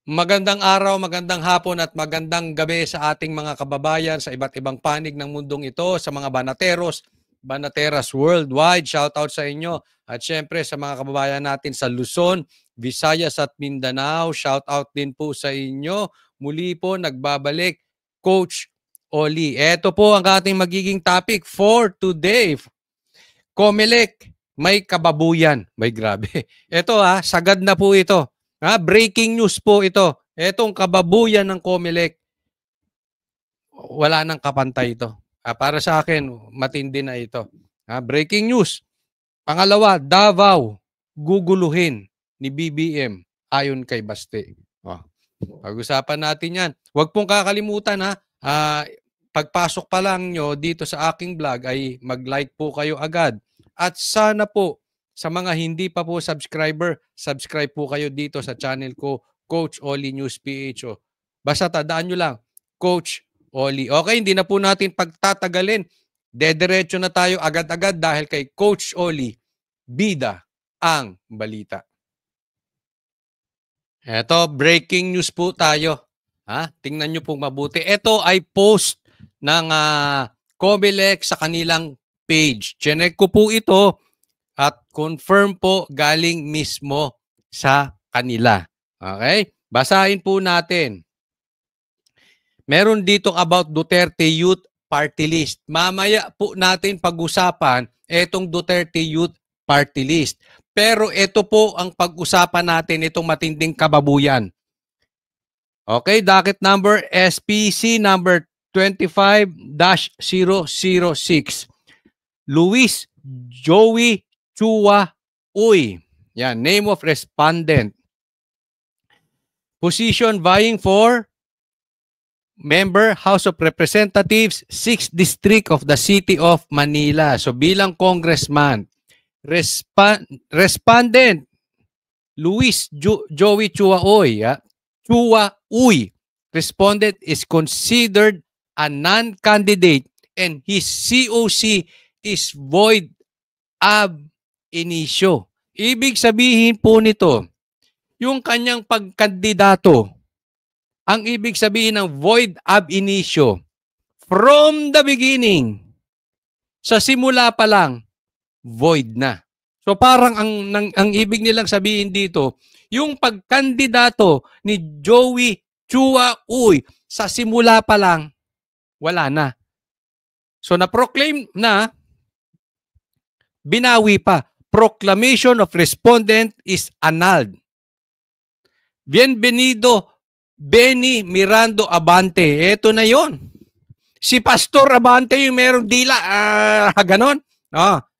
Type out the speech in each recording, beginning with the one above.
Magandang araw, magandang hapon at magandang gabi sa ating mga kababayan sa iba't ibang panig ng mundong ito, sa mga banateros, banateras worldwide. Shout out sa inyo. At syempre sa mga kababayan natin sa Luzon, Visayas at Mindanao. Shout out din po sa inyo. Muli po nagbabalik Coach Oli. Ito po ang ating magiging topic for today. Comelec, may kababuyan. May grabe. Ito sagad na po ito. Breaking news po ito. Etong kababuyan ng Comelec, wala nang kapantay ito. Para sa akin, matindi na ito. Breaking news. Pangalawa, Davao, guguluhin ni BBM ayon kay Baste. Pag-usapan natin yan. Huwag pong kakalimutan pagpasok pa lang nyo dito sa aking vlog ay mag-like po kayo agad. At sana po sa mga hindi pa po subscriber, subscribe po kayo dito sa channel ko, Coach Oli News PH. Basta tandaan nyo lang, Coach Oli. Okay, hindi na po natin pagtatagalin. Dediretso na tayo agad-agad dahil kay Coach Oli, bida ang balita. Eto, breaking news po tayo. Tingnan nyo pong mabuti. Ito ay post ng Comelec sa kanilang page. Chinek ko po ito at confirm po galing mismo sa kanila. Okay? Basahin po natin. Meron dito about Duterte Youth Party List. Mamaya po natin pag-usapan itong Duterte Youth Party List. Pero ito po ang pag-usapan natin, itong matinding kababuyan. Okay, docket number SPC number 25-006. Luis Joey Chua Uy. Yan, name of respondent. Position vying for member House of Representatives, 6th District of the City of Manila. So bilang congressman, respondent Luis Joey Chua Uy. Chua Uy. Respondent is considered a non-candidate and his COC is void ab initio. Ibig sabihin po nito, yung kanyang pagkandidato, ang ibig sabihin ng void ab initio, from the beginning, sa simula pa lang, void na. So parang ang ibig nilang sabihin dito, yung pagkandidato ni Joey Chua Uy sa simula pa lang, wala na. So na-proclaim na, binawi pa. Proclamation of respondent is annulled. Bienvenido Benny Mirando Abante. Ito na yon. Si Pastor Abante yung merong dila. Ganon.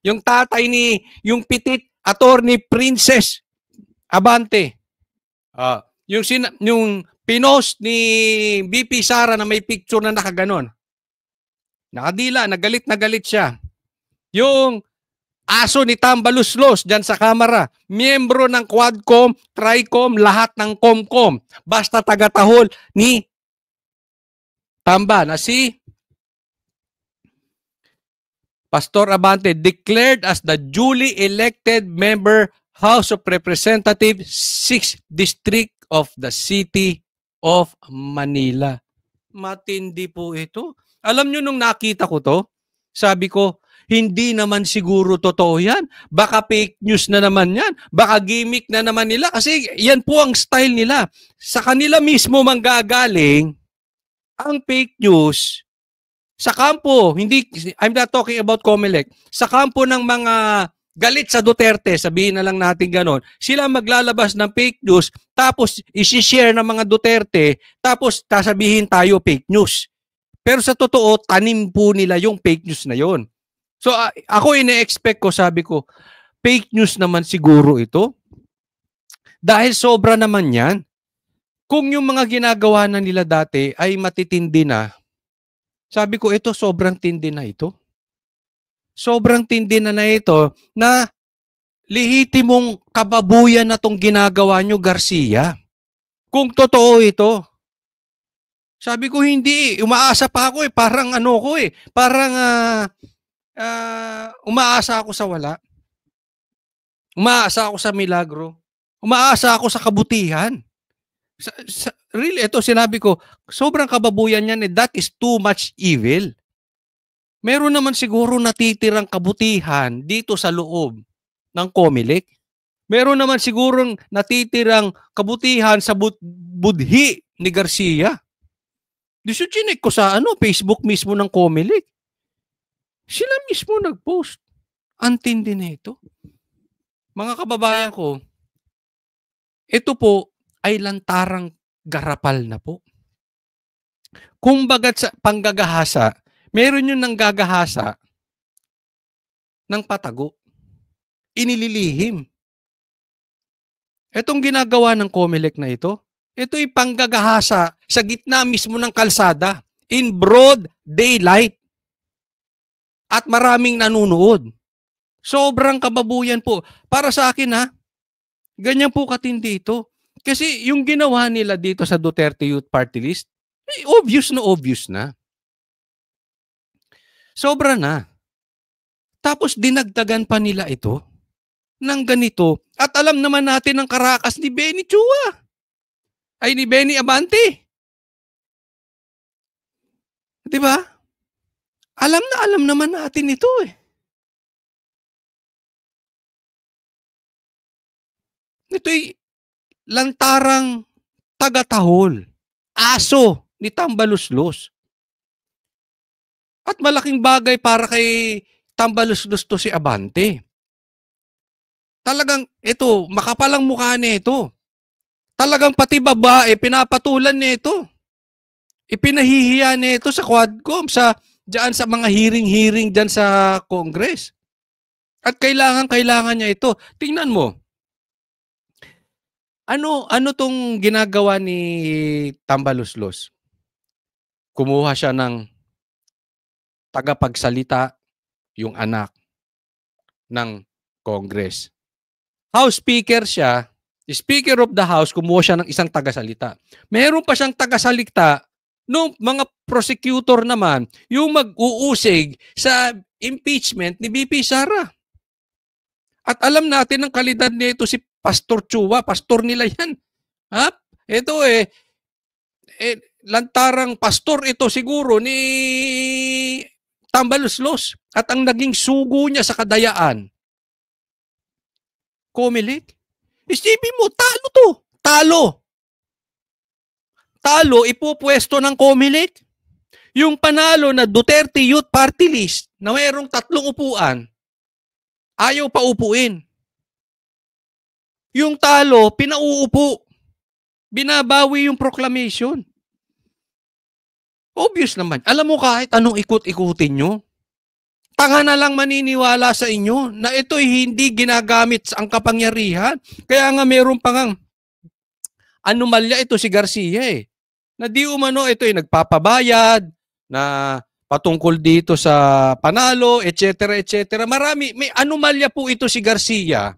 Yung tatay ni, yung pitit, attorney Princess Abante. Yung pinost ni BP Sara na may picture na nakaganon. Nakadila, nagalit na galit siya. Yung aso ni Tambaluslos dyan sa kamera, miyembro ng Quadcom, Tricom, lahat ng Comcom. Basta taga-tahol ni Tamba na si Pastor Abante declared as the duly elected member House of Representatives, 6th District of the City of Manila. Matindi po ito. Alam nyo nung nakita ko to, sabi ko, hindi naman siguro totoo yan. Baka fake news na naman yan. Baka gimmick na naman nila. Kasi yan po ang style nila. Sa kanila mismo manggagaling ang fake news sa kampo. Hindi, I'm not talking about Comelec. Sa kampo ng mga galit sa Duterte, sabihin na lang natin ganon, sila maglalabas ng fake news, tapos isi-share ng mga Duterte, tapos sasabihin tayo fake news. Pero sa totoo, tanim po nila yung fake news na yon. So ako ine-expect ko, sabi ko, fake news naman siguro ito. Dahil sobra naman yan. Kung yung mga ginagawa na nila dati ay matitindi na, sabi ko ito sobrang tindi na ito. Sobrang tindi na ito na lehitimong kababuyan na tong ginagawa nyo, Garcia. Kung totoo ito. Sabi ko hindi, umaasa pa ako parang ano ko parang umaasa ako sa wala. Umaasa ako sa milagro. Umaasa ako sa kabutihan. Really, ito sinabi ko, sobrang kababuyan yan, that is too much evil. Meron naman siguro natitirang kabutihan dito sa loob ng COMELEC. Meron naman sigurong natitirang kabutihan sa budhi ni Garcia. Chinek ko sa Facebook mismo ng COMELEC. Sila mismo nag-post. Antindi na ito. Mga kababayan ko, ito po ay lantarang garapal na po. Kung bagat sa panggagahasa, meron yung nanggagahasa ng patago. Inililihim. Itong ginagawa ng COMELEC na ito ay panggagahasa sa gitna mismo ng kalsada in broad daylight. At maraming nanunood. Sobrang kababuyan po. Para sa akin ganyan po katindi ito. Kasi yung ginawa nila dito sa Duterte Youth Party List, obvious na. Sobra na. Tapos dinagdagan pa nila ito ng ganito. At alam naman natin ang karakas ni Benny Chua. Ay ni Benny Abante. Diba? Alam naman natin ito eh. Ito'y lantarang taga-tahol. Aso ni Tambaluslos. At malaking bagay para kay Tambaluslos to si Abante. Talagang ito, makapalang mukha nito. Talagang pati babae, pinapatulan nito. Ipinahihiya nito sa Quadcom, diyan sa mga hearing diyan sa Congress. At kailangan niya ito. Tingnan mo. Ano tong ginagawa ni Tambaluslos? Kumuha siya ng tagapagsalita, yung anak ng Congress. House Speaker siya, Speaker of the House, kumuha siya ng isang tagasalita. Meron pa siyang tagasalita nung mga prosecutor naman, yung mag-uusig sa impeachment ni BP Sara. At alam natin ang kalidad nito si Pastor Chua, pastor nila yan. Ito lantarang pastor ito siguro ni Tambaluslos. At ang naging sugo niya sa kadayaan, COMELEC. Isipin mo, talo to. Talo, ipupwesto ng COMELEC. Yung panalo na Duterte Youth Party List na mayroong 3 upuan, ayaw pa upuin. Yung talo, pinauupo. Binabawi yung proclamation. Obvious naman. Alam mo kahit anong ikot-ikutin nyo, tanga na lang maniniwala sa inyo na ito'y hindi ginagamit ang kapangyarihan. Kaya nga meron pa ngang anomalya ito si Garcia na di umano ito'y nagpapabayad na patungkol dito sa panalo, etc. May anomalya po ito si Garcia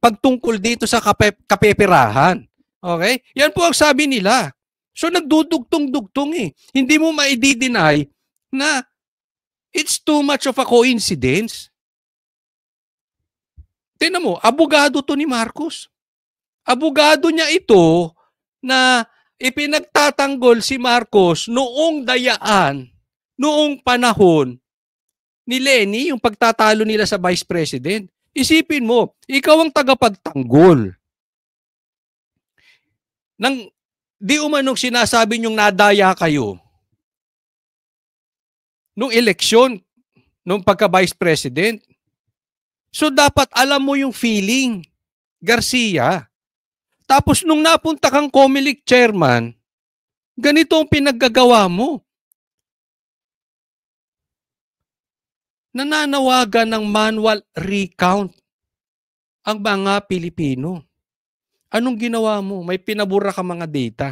pagtungkol dito sa kapeperahan. Okay? Yan po ang sabi nila. So nagdudugtong-dugtong Hindi mo ma-i-deny na it's too much of a coincidence. Tingnan mo, abogado to ni Marcos. Abogado niya ito na ipinagtatanggol si Marcos noong dayaan, noong panahon ni Leni, yung pagtatalo nila sa Vice President. Isipin mo, ikaw ang tagapagtanggol. Di umanong sinasabi niyong nadaya kayo nung eleksyon, nung pagka-Vice President. So dapat alam mo yung feeling, Garcia. Tapos nung napunta kang COMELEC chairman, ganito ang pinaggagawa mo. Nananawagan ng manual recount ang mga Pilipino. Anong ginawa mo? May pinabura ka mga data.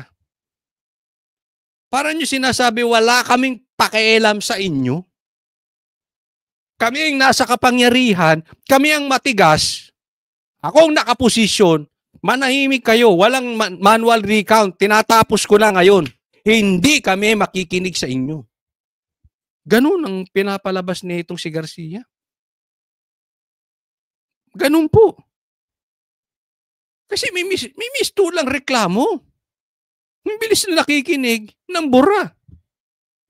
Para nyo sinasabi, wala kaming pakialam sa inyo. Kami ang nasa kapangyarihan, kami ang matigas. Ako ang nakaposisyon, manahimik kayo, walang manual recount, tinatapos ko na ngayon. Hindi kami makikinig sa inyo. Ganun ang pinapalabas nitong si Garcia. Ganun po. Kasi may mistulang reklamo. Ang bilis na nakikinig ng bura.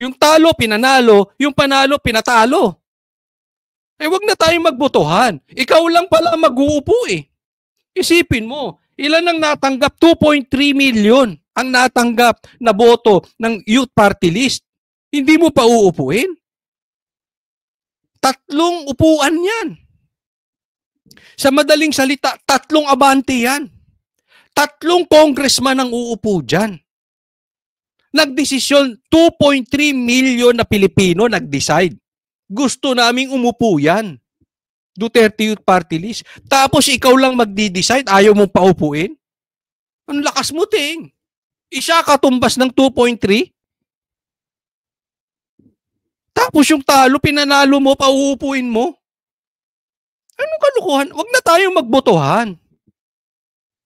Yung talo, pinanalo. Yung panalo, pinatalo. Wag na tayong magbotohan. Ikaw lang pala mag-uupo eh. Isipin mo, ilan ang natanggap? 2.3 million ang natanggap na boto ng youth party list. Hindi mo pa uupuin? 3 upuan yan. Sa madaling salita, 3 abante yan. 3 congressman ang uupo dyan. Nagdesisyon, 2.3 million na Pilipino nag-decide. Gusto naming umupo yan. Duterte Youth Party List. Tapos ikaw lang magdi-decide, ayaw mong paupuin? Ang lakas mo, ting. Isa katumbas ng 2.3? Tapos yung talo, pinanalo mo, pauupuin mo? Anong kalukuhan? Wag na tayong magbotohan.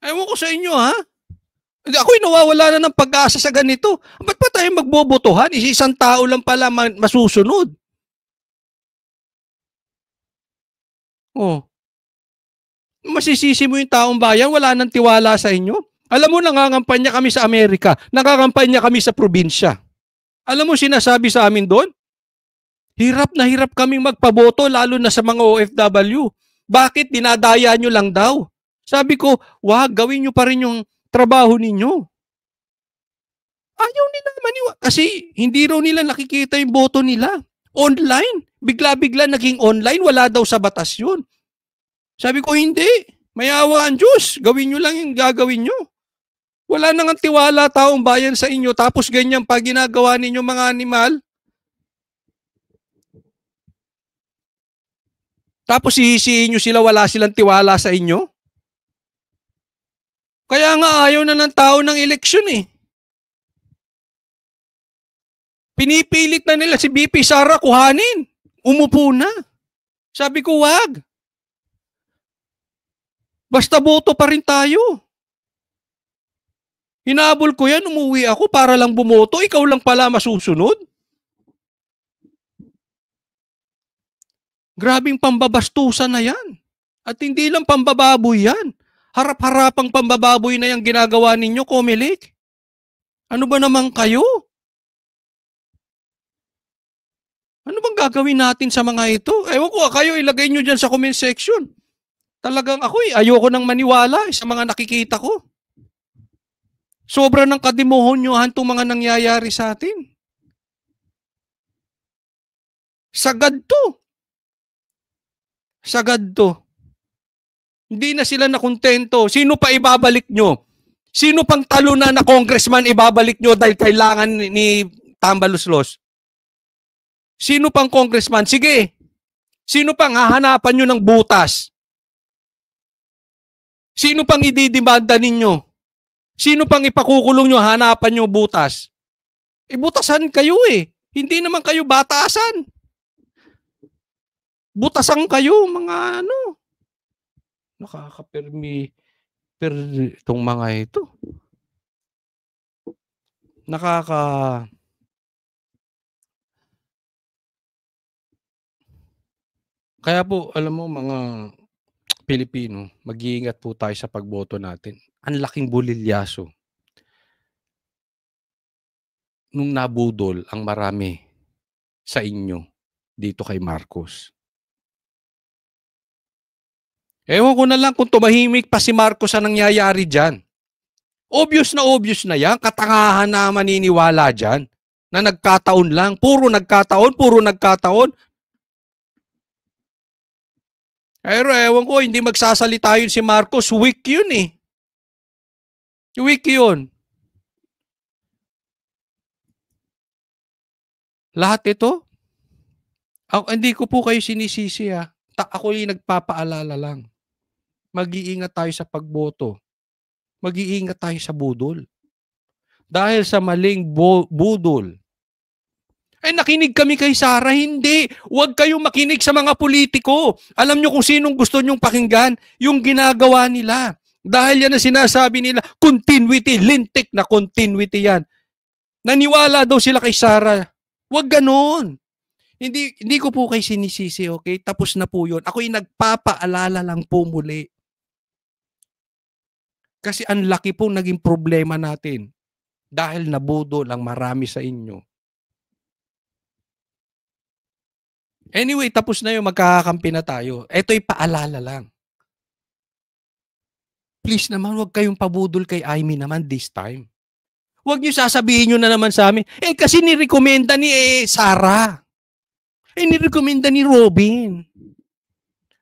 Ewan ko sa inyo, ha? Ako'y nawawala na ng pag-asa sa ganito. Ba't pa tayo magbobotohan? Isang tao lang pala masusunod. Oh. Masisisi mo yung taong bayan, wala nang tiwala sa inyo. Alam mo, nangangampanya kami sa Amerika. Nangangampanya kami sa probinsya. Alam mo, sinasabi sa amin doon? Hirap na hirap kaming magpaboto, lalo na sa mga OFW. Bakit? Dinadaya nyo lang daw. Sabi ko, wag, gawin nyo pa rin yung trabaho ninyo. Ayaw nila maniwala. Kasi hindi raw nila nakikita yung boto nila. Online. Bigla-bigla naging online. Wala daw sa batas yun. Sabi ko, hindi. May awa ang Diyos. Gawin nyo lang yung gagawin nyo. Wala nang tiwala taong bayan sa inyo. Tapos ganyan pa ginagawa ninyo mga animal. Tapos sihisiin nyo sila, wala silang tiwala sa inyo. Kaya nga ayaw na ng tao ng eleksyon eh. Pinipilit na nila si BP Sara kuhanin. Umupo na. Sabi ko, wag. Basta boto pa rin tayo. Hinabol ko yan, umuwi ako para lang bumoto. Ikaw lang pala masusunod. Grabing pambabastusan na yan. At hindi lang pambababoy yan. Harap-harapang pambababoy na yung ginagawa ninyo, Comelec. Ano ba naman kayo? Ano bang gagawin natin sa mga ito? Ewan ko, kayo ilagay nyo dyan sa comment section. Talagang ako ayoko nang maniwala sa mga nakikita ko. Sobra ng kadimonyohan itong mga nangyayari sa atin. Sagad to. Sagad to. Hindi na sila nakontento. Sino pa ibabalik nyo? Sino pang talo na congressman ibabalik nyo dahil kailangan ni Tambaluslos? Sino pang congressman? Sige. Sino pang hahanapan nyo ng butas? Sino pang ididimanda ninyo? Sino pang ipakukulong nyo, hanapan nyo butas? Butasan kayo eh. Hindi naman kayo batasan. Butasan kayo, mga ano. Itong mga ito. Kaya po, alam mo mga Pilipino, mag-iingat po tayo sa pagboto natin. Ang laking bulilyaso nung nabudol ang marami sa inyo dito kay Marcos. Ewan ko na lang kung tumahimik pa si Marcos sa nangyayari dyan. Obvious na yan. Katangahan na maniniwala dyan. Na nagkataon lang. Puro nagkataon. Pero ewan ko, hindi magsasalita yun si Marcos. Weak yun eh. Weak yun. Lahat ito, hindi ko po kayo sinisisi ha. Ako yung nagpapaalala lang. Mag-iingat tayo sa pagboto. Mag-iingat tayo sa budol. Dahil sa maling budol. Nakinig kami kay Sara, hindi. Huwag kayong makinig sa mga politiko. Alam nyo kung sinong gusto nyong pakinggan? Yung ginagawa nila. Dahil yan ang sinasabi nila, continuity, lintik na continuity yan. Naniwala daw sila kay Sara. Huwag ganon. Hindi ko po kayo sinisisi, okay? Tapos na po yun. Ako'y nagpapaalala lang po muli. Kasi ang laki po naging problema natin dahil nabudol ang marami sa inyo. Anyway, tapos na yung magkakakampi na tayo. Ito'y paalala lang. Please naman, huwag kayong pabudol kay Amy naman this time. Huwag niyo sasabihin niyo na naman sa amin, kasi nirekomenda ni Sarah. Nirekomenda ni Robin.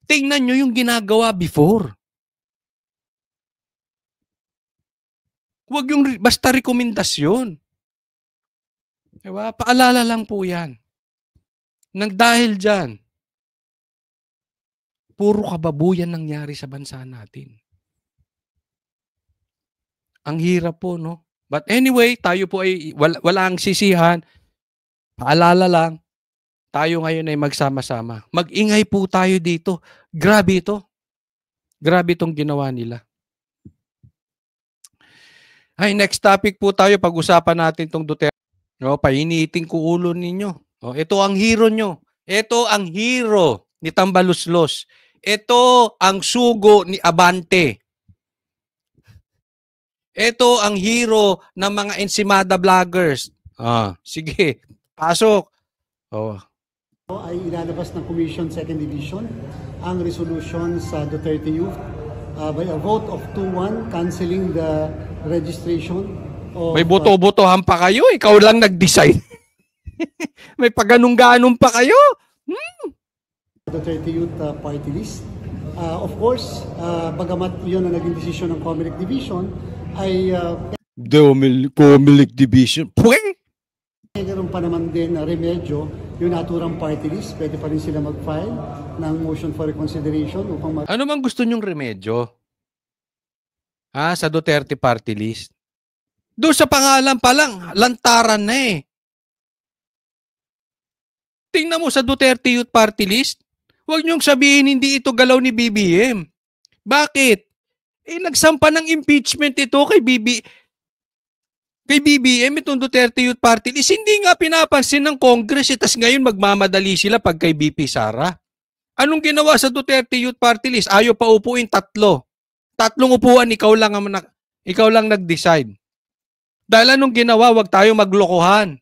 Tingnan niyo yung ginagawa before. Huwag yung basta rekomendasyon. Diba? Paalala lang po yan. Nang dahil dyan, puro kababuyan nangyari sa bansa natin. Ang hirap po, no? But anyway, tayo po ay walang sisihan. Paalala lang, tayo ngayon ay magsama-sama. Mag-ingay po tayo dito. Grabe ito. Grabe itong ginawa nila. Ay, next topic po tayo. Pag-usapan natin itong Duterte. No, painitin ko ulo ninyo. Oh, ito ang hero nyo. Ito ang hero ni Tambaluslos. Ito ang sugo ni Abante. Ito ang hero ng mga Ensimada vloggers. Sige, pasok. Ay ilalabas ng Commission 2nd Division ang resolution sa Duterte Youth by a vote of 2-1 canceling the registration of... May boto-botohan pa kayo. Ikaw lang nag-decide. May paganong-ganong pa kayo. Duterte Youth Party List. Of course, bagamat yun ang naging desisyon ng Comelec Division, ay Comelec Division. mayroon pa naman din na remedyo yung naturang party list. Pwede pa rin sila mag-file ng motion for reconsideration upang Ano man gusto nyong remedyo? Sa Duterte party list? Doon sa pangalan pa lang, lantaran na eh. Tingnan mo sa Duterte Youth Party List. Huwag niyong sabihin hindi ito galaw ni BBM. Bakit? Nagsampa ng impeachment ito kay BBM, itong Duterte Youth Party List. Hindi nga pinapansin ng Congress. Tas ngayon magmamadali sila pag kay BP Sara. Anong ginawa sa Duterte Youth Party List? Ayaw pa upuin 3. 3 upuan, ikaw lang nag-decide. Dahil anong ginawa? Huwag tayo maglokohan.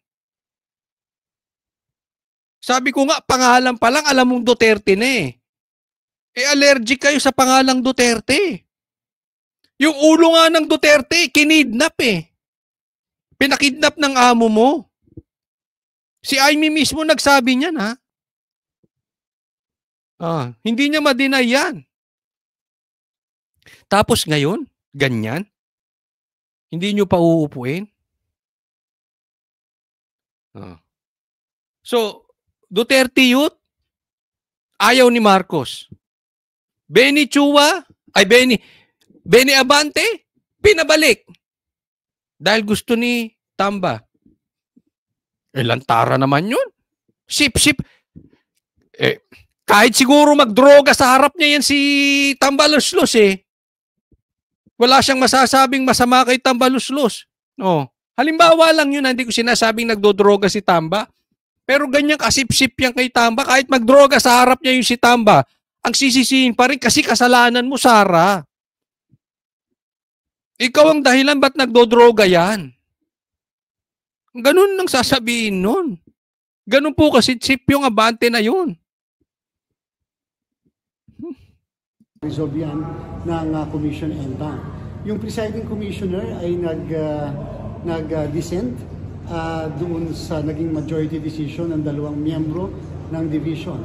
Sabi ko nga, pangalan pa lang, alam mong Duterte na eh. Allergic kayo sa pangalang Duterte. Yung ulo nga ng Duterte, kinidnap eh. Pinakidnap ng amo mo. Si Amy mismo nagsabi niyan ha. Hindi niya ma-deny yan. Tapos ngayon, ganyan. Hindi niyo pa uupuin. So, Duterte Youth, ayaw ni Marcos. Benny Abante, pinabalik. Dahil gusto ni Tamba. Lantara naman yun. Sip-sip. Kahit siguro magdroga sa harap niya yan si Tambaluslos eh. Wala siyang masasabing masama kay Tambaluslos. Halimbawa lang yun, hindi ko sinasabing nagdodroga si Tamba. Pero ganyan kasip-sip yan kay Tamba. Kahit magdroga sa harap niya yung si Tamba, ang sisisihin pa rin kasi kasalanan mo, Sara. Ikaw ang dahilan ba't nagdodroga yan? Ganun nang sasabihin nun. Ganun po kasi chip yung Abante na yun. resolve yan ng Commission NBank. Yung presiding commissioner ay nag-dissent doon sa naging majority decision ng 2 miyembro ng division.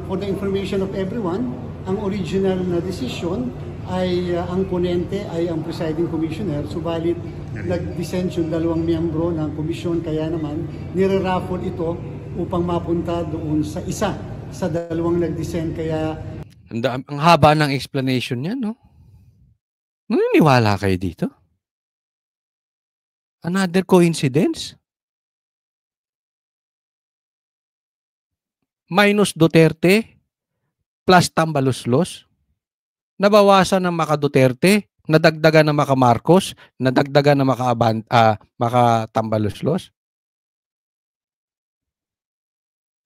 For the information of everyone, ang original na decision ay ang ponente ay ang presiding commissioner, subalit nag-dissent yung 2 miyembro ng komisyon, kaya naman nire-raffle ito upang mapunta doon sa isa sa 2 nag-dissent. Kaya ang haba ng explanation niya, no? Naniniwala kayo dito? Another coincidence? Minus Duterte plus Tambaluslos? Nabawasan ng Maka Duterte, nadagdagan ng Maka Marcos, nadagdagan ng Maka Tambaluslos?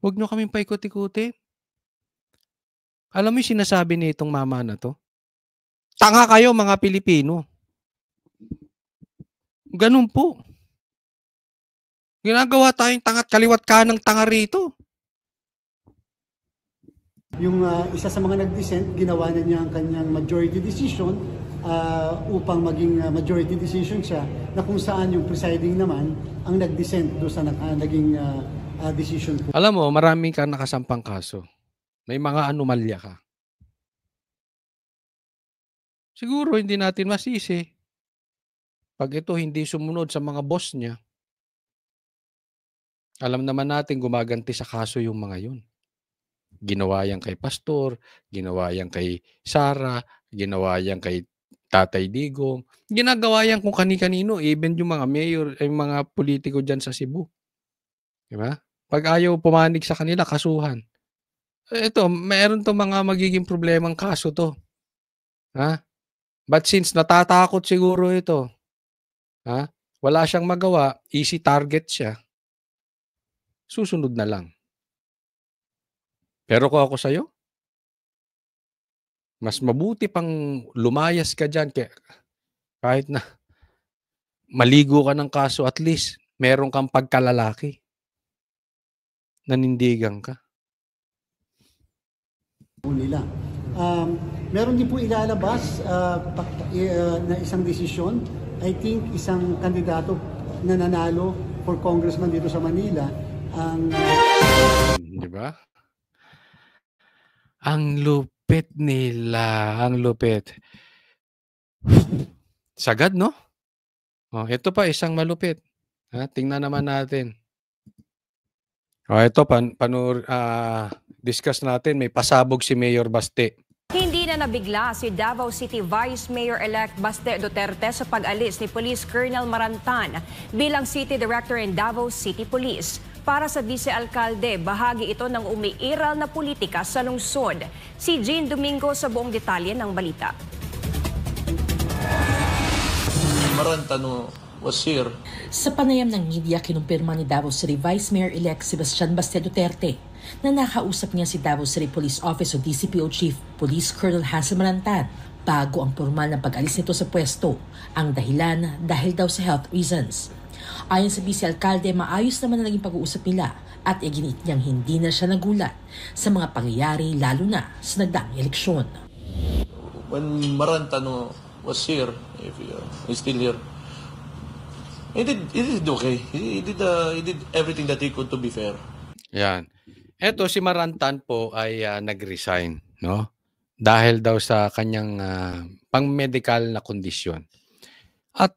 Huwag nyo kaming paikot-ikutin. Alam mo yung sinasabi ni itong mama na to? Tanga kayo mga Pilipino. Ganun po. Ginagawa tayong tangat kaliwat kanang tanga rito. Yung isa sa mga nag-dissent, ginawa na niya ang kanyang majority decision upang maging majority decision siya, na kung saan yung presiding naman ang nag-dissent doon sa naging decision po. Alam mo, marami kang nakasampang kaso. May mga anomalya ka. Siguro hindi natin masisi pag ito hindi sumunod sa mga boss niya. Alam naman natin gumaganti sa kaso yung mga yun. Ginawa yan kay Pastor, ginawa yan kay Sara, ginawa yan kay Tatay Digong, ginagawa yan kung kani-kanino, even yung mga mayor, yung mga politiko dyan sa Cebu. Diba? Pag ayaw pumanig sa kanila, kasuhan. Ito, meron to mga magiging problemang kaso to. Ha? But since natatakot siguro ito, ha? Wala siyang magawa, easy target siya, susunod na lang. Pero kung ako sa'yo, mas mabuti pang lumayas ka dyan kahit na maligo ka ng kaso, at least meron kang pagkalalaki. Nanindigan ka. Nila. Meron din po ilalabas na isang desisyon. I think isang kandidato na nanalo for congressman dito sa Manila ang di ba? Ang lupit nila, ang lupit. Sagad, no? Oh, ito pa isang malupit. Ha, tingnan naman natin. Oh, ito discuss natin, may pasabog si Mayor Baste. Hindi na nabigla si Davao City Vice Mayor-elect Baste Duterte sa pag-alis ni Police Colonel Marantan bilang City Director in Davao City Police. Para sa Vice-Alcalde, bahagi ito ng umiiral na politika sa lungsod. Si Jean Domingo sa buong detalye ng balita. Marantan was here. Sa panayam ng media, kinumpirma ni Davao City Vice Mayor-elect Sebastian Baste Duterte na nakausap niya si Davao City Police Office o DCPO Chief Police Colonel Hansel Marantan bago ang formal na pag-alis nito sa pwesto. Ang dahilan dahil daw sa health reasons. Ayon sa Vice-Alcalde, maayos naman na naging pag-uusap nila at iginit niyang hindi na siya nagulat sa mga pangyayari lalo na sa nagdaang eleksyon. When Marantan was here, if he's still here, he did okay. He did everything that he could to be fair. Yan. Eto si Marantan po ay nag-resign, no? Dahil daw sa kanyang pang-medical na kondisyon. At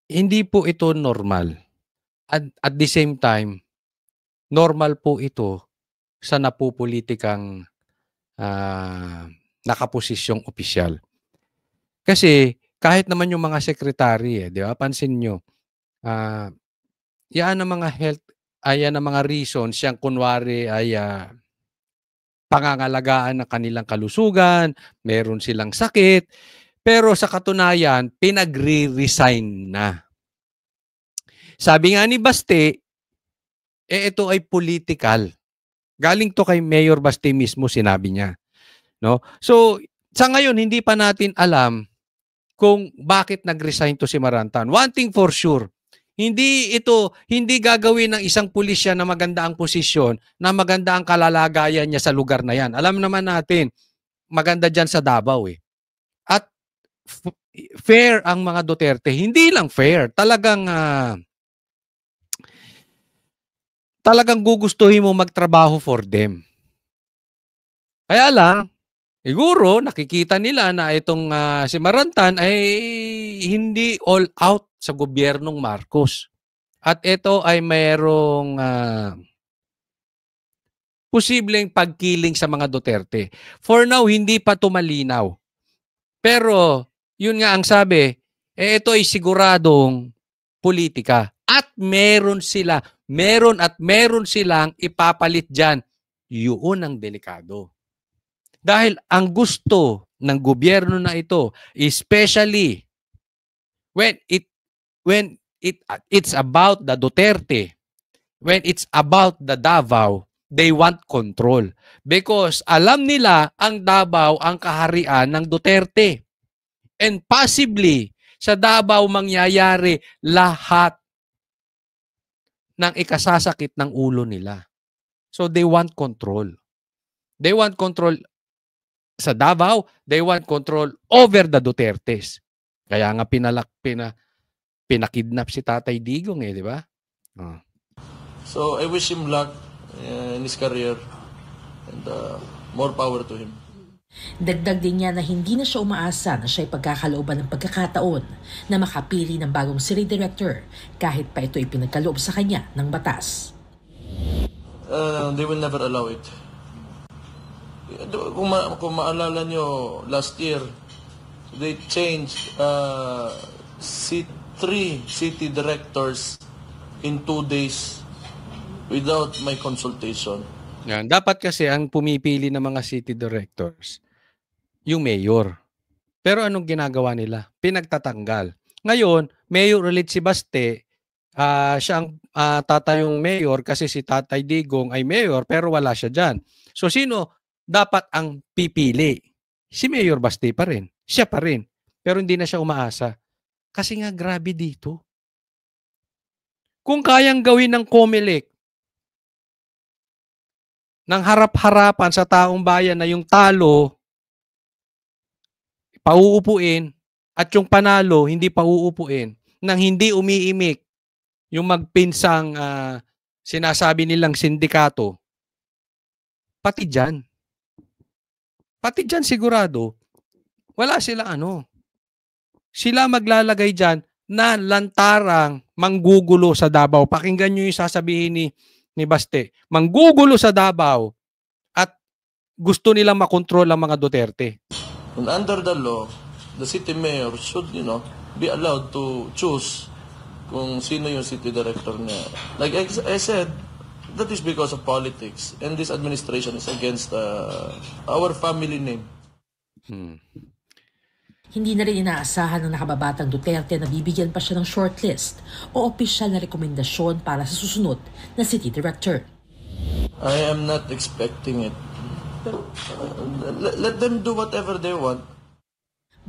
hindi po ito normal. At the same time, normal po ito sa napupulitikang nakaposisyong opisyal. Kasi kahit naman yung mga sekretary, di ba? Pansin nyo, yan ang mga health, yan ang mga reasons, siyang kunwari ay pangangalagaan ng kanilang kalusugan, meron silang sakit, pero sa katunayan, pinagre-resign na. Sabi nga ni Baste, ito ay political. Galing to kay Mayor Baste mismo, sinabi niya. No? So, sa ngayon, hindi pa natin alam kung bakit nag-resign to si Marantan. One thing for sure, hindi gagawin ng isang pulisya na maganda ang posisyon, na maganda ang kalalagayan niya sa lugar na yan. Alam naman natin, maganda dyan sa Davao eh. At fair ang mga Duterte. Hindi lang fair, talagang gugustuhin mo magtrabaho for them. Kaya lang, siguro nakikita nila na itong si Marantan ay hindi all out sa gobyernong Marcos. At ito ay mayroong posibleng pagkiling sa mga Duterte. For now, hindi pa ito malinaw. Pero, yun nga ang sabi, ito ay siguradong politika. At meron silang ipapalit dyan. Yun ang delikado. Dahil ang gusto ng gobyerno na ito, especially when it's about the Duterte, when it's about the Davao, they want control. Because alam nila ang Davao ang kaharian ng Duterte. And possibly, Sa Davao mangyayari lahat ng ikasasakit ng ulo nila. So they want control. They want control sa Davao, they want control over the Dutertes. Kaya nga pinakidnap si Tatay Digong di ba? Oh. So I wish him luck in his career and more power to him. Dagdag din niya na hindi na siya umaasa na siya ay pagkakalooban ng pagkakataon na makapili ng bagong city director kahit pa ito ay pinagkaloob sa kanya ng batas. They will never allow it. Kung maalala nyo, last year, they changed 3 city directors in 2 days without my consultation. Yan. Dapat kasi ang pumipili ng mga city directors, yung mayor. Pero anong ginagawa nila? Pinagtatanggal. Ngayon, mayor ulit si Baste, siya ang tatayong mayor kasi si Tatay Digong ay mayor pero wala siya dyan. So sino dapat ang pipili? Si Mayor Baste pa rin. Siya pa rin. Pero hindi na siya umaasa. Kasi nga grabe dito. Kung kayang gawin ng COMELEC ng harap-harapan sa taong bayan na yung talo pauupuin at yung panalo hindi pauupuin nang hindi umiimik yung magpinsang sinasabi nilang sindikato, pati dyan sigurado wala silang sila maglalagay dyan na lantarang manggugulo sa Davao. Pakinggan nyo yung sasabihin ni Baste. Manggugulo sa Davao at gusto nilang makontrol ang mga Duterte. And under the law, the city mayor should, be allowed to choose kung sino yung city director niya. Like I said, that is because of politics. And this administration is against our family name. Hindi na rin inaasahan ng nakababatang Duterte na bibigyan pa siya ng shortlist o opisyal na rekomendasyon para sa susunod na city director. I am not expecting it. Let them do whatever they want.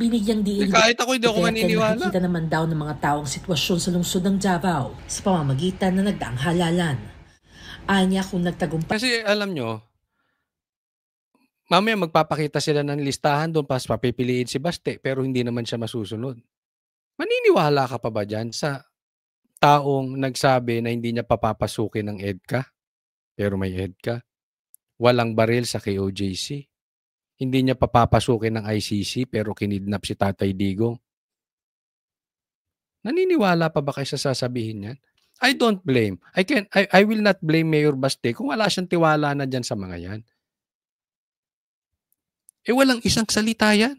Binigyang diin kahit ako hindi ako maniniwala. Nakikita naman daw ng mga taong sitwasyon sa lungsod ng Davao sa pamamagitan na nagdaang halalan. Anya kung nagtagumpay. Kasi alam nyo, mamaya magpapakita sila ng listahan doon pas papipiliin si Baste pero hindi naman siya masusunod. Maniniwala ka pa ba dyan sa taong nagsabi na hindi niya papapasukin ng EDCA pero may EDCA? Walang baril sa KOJC. Hindi niya papapasukin ng ICC pero kinidnap si Tatay Digong. Naniniwala pa ba kayo sa sasabihin yan? I don't blame. I will not blame Mayor Baste kung wala siyang tiwala na dyan sa mga yan. Walang isang salita yan.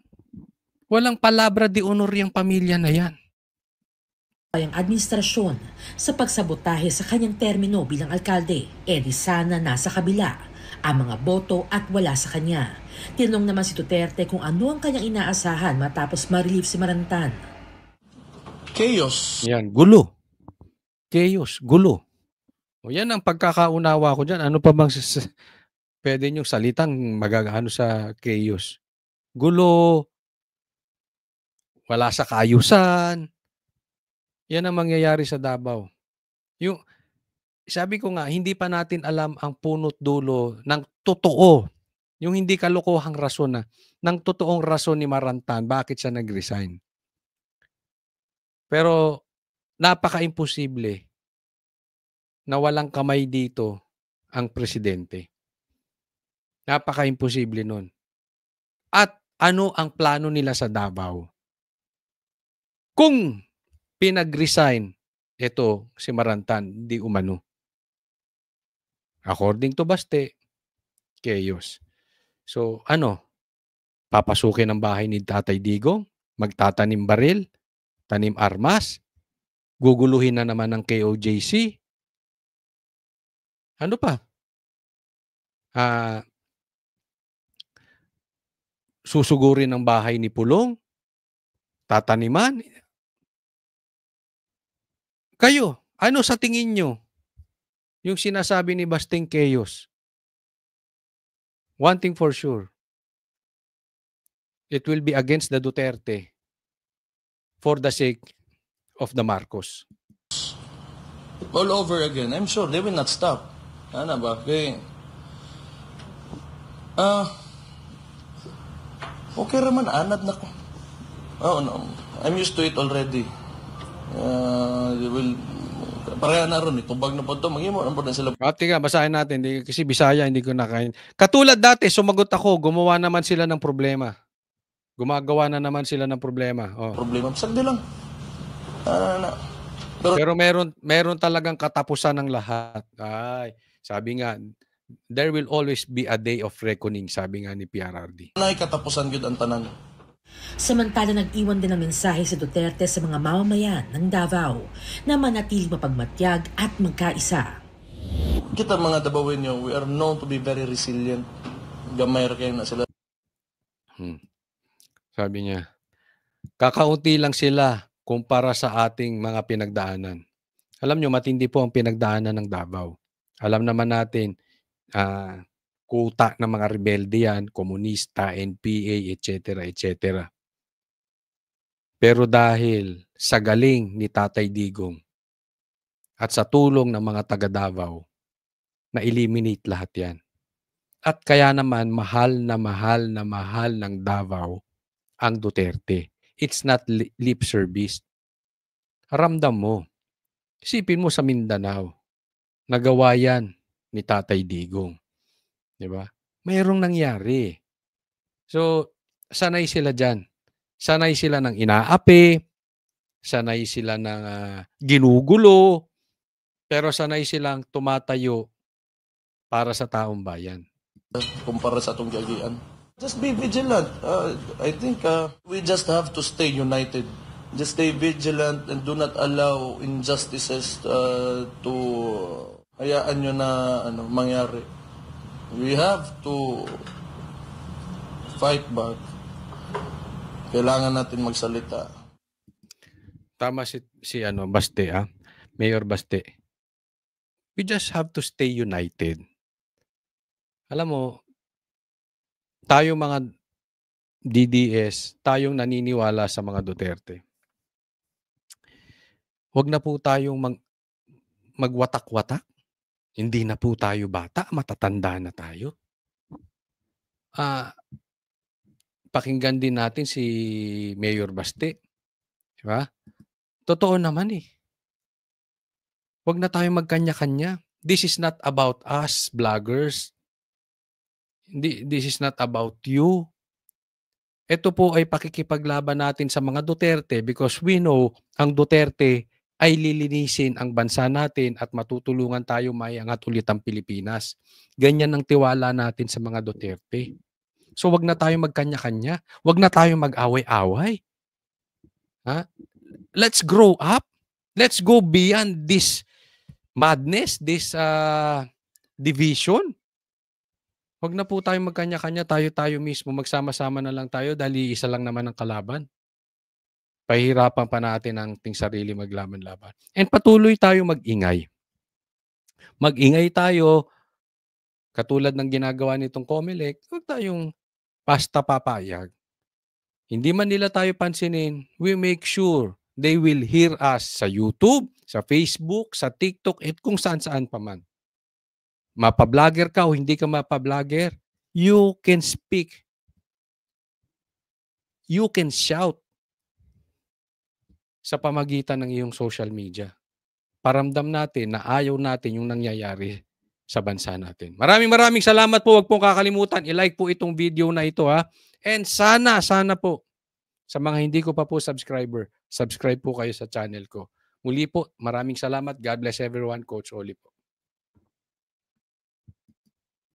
Walang palabra de honor yung pamilya na yan. Ang administrasyon sa pagsabotahe sa kanyang termino bilang alkalde, di sana nasa kabila ang mga boto at wala sa kanya. Tinanong naman si Duterte kung ano ang kanyang inaasahan matapos ma-relieve si Marantan. Chaos. Yan, gulo. Chaos, gulo. O yan ang pagkakaunawa ko dyan. Ano pa bang pwede niyong salitang magagano sa chaos? Gulo, wala sa kaayusan. Yan ang mangyayari sa Davao. Sabi ko nga, hindi pa natin alam ang punot dulo ng totoo. Yung hindi kalokohang rason ng totoong rason ni Marantan, bakit siya nag-resign. Pero napaka-imposible na walang kamay dito ang presidente. Napaka-imposible nun. At ano ang plano nila sa Davao? Kung pinag-resign ito si Marantan, di umano. According to Baste, chaos. So papasukin ang bahay ni Tatay Digong, magtatanim baril, tanim armas, guguluhin na naman ng KOJC. Ano pa? Susugurin ang bahay ni Pulong, tataniman. Kayo, ano sa tingin nyo yung sinasabi ni Basteng chaos? One thing for sure, it will be against the Duterte. for the sake of the Marcos. All over again. I'm sure they will not stop. Ano ba? Okay. Okay raman, anad na ko. Oh, no. I'm used to it already. They will, pareha na ron, itubag na po ito, mag-imo na sila. Pati nga, basahin natin. Kasi Bisaya, hindi ko nakain. Katulad dati, sumagot ako, gumawa naman sila ng problema. Gumagawa na naman sila ng problema. Oh. Problema, sagdi lang. Pero meron talagang katapusan ng lahat. Ay, sabi nga, there will always be a day of reckoning, sabi nga ni PRRD. Nay katapusan gyud ang tanan. Samantala nag-iwan din ng mensahe si Duterte sa mga mamamayan ng Davao na manatiling mapagmatyag at magkaisa. Kita mga Davaoenyo, we are known to be very resilient. Gamay ra kayo na sila. Sabi niya, kakaunti lang sila kumpara sa ating mga pinagdaanan. Alam nyo, matindi po ang pinagdaanan ng Davao. Alam naman natin, kuta ng mga rebelde yan, komunista, NPA, etc., etc. Pero dahil sa galing ni Tatay Digong at sa tulong ng mga taga Davao, na-eliminate lahat yan. At kaya naman, mahal na mahal na mahal ng Davao ang Duterte. It's not lip service. Ramdam mo. Isipin mo sa Mindanao. Nagawa yan ni Tatay Digong. Diba? Mayroong nangyari. So, sanay sila dyan. Sanay sila ng inaapi. Sanay sila ng ginugulo. Pero sanay silang tumatayo para sa taong bayan. Kumpara sa atong giagian. Just be vigilant. I think we just have to stay united. Just stay vigilant and do not allow injustices to hayaan nyo na mangyari. We have to fight back. Kailangan natin magsalita. Tama si Baste, Mayor Baste. We just have to stay united. Alam mo, tayo mga DDS, tayong naniniwala sa mga Duterte. Huwag na po tayong magwatak-watak. Hindi na po tayo bata, matatanda na tayo. Pakinggan din natin si Mayor Baste. Diba? Totoo naman eh. Huwag na tayong magkanya-kanya. This is not about us, vloggers. This is not about you. Ito po ay pakikipaglaban natin sa mga Duterte because we know ang Duterte ay lilinisin ang bansa natin at matutulungan tayo maiangat ulit ang Pilipinas. Ganyan ang tiwala natin sa mga Duterte. So wag na tayong magkanya-kanya. Wag na tayong mag-away-away. Let's grow up. Let's go beyond this madness, this division. Wag na po tayong magkanya-kanya, tayo mismo, magsama-sama na lang tayo dahil isa lang naman ang kalaban. Pahirapan pa natin ang ating sarili maglaban-laban. And patuloy tayo mag-ingay. Mag-ingay tayo, katulad ng ginagawa nitong COMELEC, huwag tayong basta papayag. Hindi man nila tayo pansinin, we make sure they will hear us sa YouTube, sa Facebook, sa TikTok, at kung saan-saan pa man. Mapa-vlogger ka o hindi ka mapa-vlogger, you can speak. You can shout sa pamagitan ng iyong social media. Paramdam natin na ayaw natin yung nangyayari sa bansa natin. Maraming salamat po. Huwag pong kakalimutan. I-like po itong video na ito And sana po sa mga hindi ko pa po subscribe po kayo sa channel ko. Muli po, maraming salamat. God bless everyone. Coach Oli po.